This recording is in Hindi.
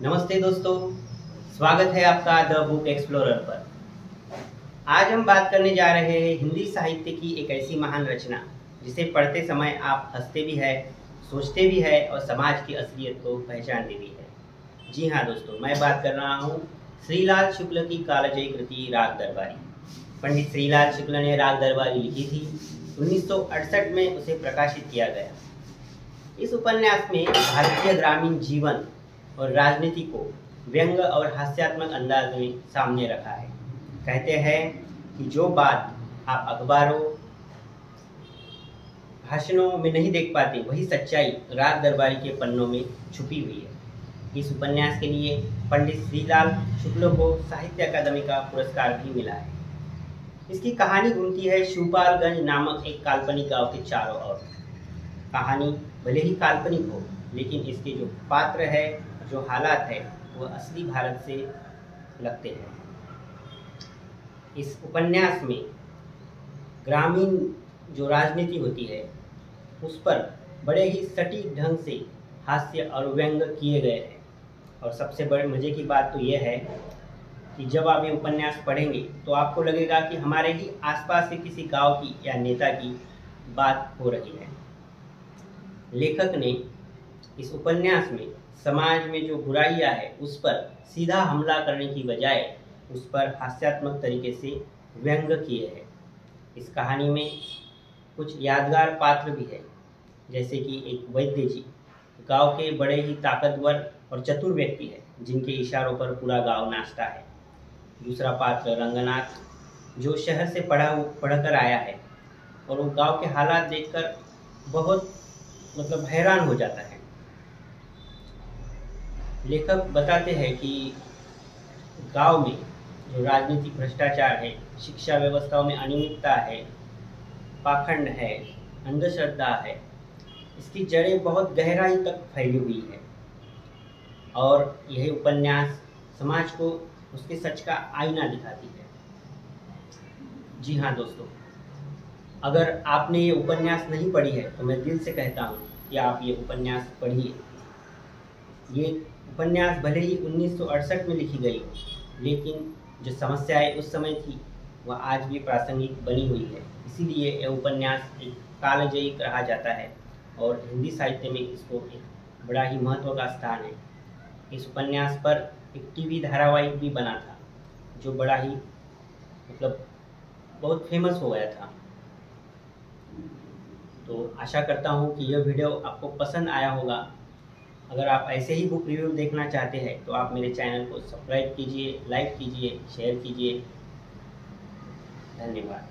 नमस्ते दोस्तों, स्वागत है आपका द बुक एक्सप्लोरर पर। आज हम बात करने जा रहे हैं हिंदी साहित्य की एक ऐसी महान रचना जिसे पढ़ते समय आप हंसते भी है, सोचते भी है और समाज की असलियत को पहचानते भी है। जी हाँ दोस्तों, मैं बात कर रहा हूँ श्रीलाल शुक्ल की कालजयी कृति राग दरबारी। पंडित श्रीलाल शुक्ल ने राग दरबारी लिखी थी। 1968 में उसे प्रकाशित किया गया। इस उपन्यास में भारतीय ग्रामीण जीवन और राजनीति को व्यंग और हास्यात्मक अंदाज में सामने रखा है। कहते हैं कि जो बात आप अखबारों, भाषणों में नहीं देख पाते, वही सच्चाई राग दरबारी के पन्नों में छुपी हुई है। इस उपन्यास के लिए पंडित श्रीलाल शुक्ल को साहित्य अकादमी का पुरस्कार भी मिला है। इसकी कहानी घूमती है शिवपालगंज नामक एक काल्पनिक गांव के चारों ओर। कहानी भले ही काल्पनिक हो, लेकिन इसके जो पात्र है, जो हालात है, वो असली भारत से लगते हैं। इस उपन्यास में ग्रामीण जो राजनीति होती है उस पर बड़े ही सटीक ढंग से हास्य और व्यंग किए गए हैं। और सबसे बड़े मज़े की बात तो यह है कि जब आप ये उपन्यास पढ़ेंगे तो आपको लगेगा कि हमारे ही आसपास के किसी गांव की या नेता की बात हो रही है। लेखक ने इस उपन्यास में समाज में जो बुराइयां है उस पर सीधा हमला करने की बजाय उस पर हास्यात्मक तरीके से व्यंग किए हैं। इस कहानी में कुछ यादगार पात्र भी है, जैसे कि एक वैद्य जी, गांव के बड़े ही ताकतवर और चतुर व्यक्ति है जिनके इशारों पर पूरा गांव नाचता है। दूसरा पात्र रंगनाथ, जो शहर से पढ़कर आया है और वो गांव के हालात देखकर बहुत हैरान हो जाता है। लेखक बताते हैं कि गांव में जो राजनीतिक भ्रष्टाचार है, शिक्षा व्यवस्थाओं में अनियमितता है, पाखंड है, अंधश्रद्धा है, इसकी जड़ें बहुत गहराई तक फैली हुई है। और यह उपन्यास समाज को उसके सच का आईना दिखाती है। जी हाँ दोस्तों, अगर आपने ये उपन्यास नहीं पढ़ी है तो मैं दिल से कहता हूँ कि आप ये उपन्यास पढ़िए। ये उपन्यास भले ही 1968 में लिखी गई हो, लेकिन जो समस्याएं उस समय थी वह आज भी प्रासंगिक बनी हुई है। इसीलिए यह उपन्यास एक कालजयी कहा जाता है और हिंदी साहित्य में इसको एक बड़ा ही महत्व का स्थान है। इस उपन्यास पर एक टीवी धारावाहिक भी बना था जो बड़ा ही बहुत फेमस हो गया था। तो आशा करता हूँ कि यह वीडियो आपको पसंद आया होगा। अगर आप ऐसे ही बुक रिव्यू देखना चाहते हैं तो आप मेरे चैनल को सब्सक्राइब कीजिए, लाइक कीजिए, शेयर कीजिए। धन्यवाद।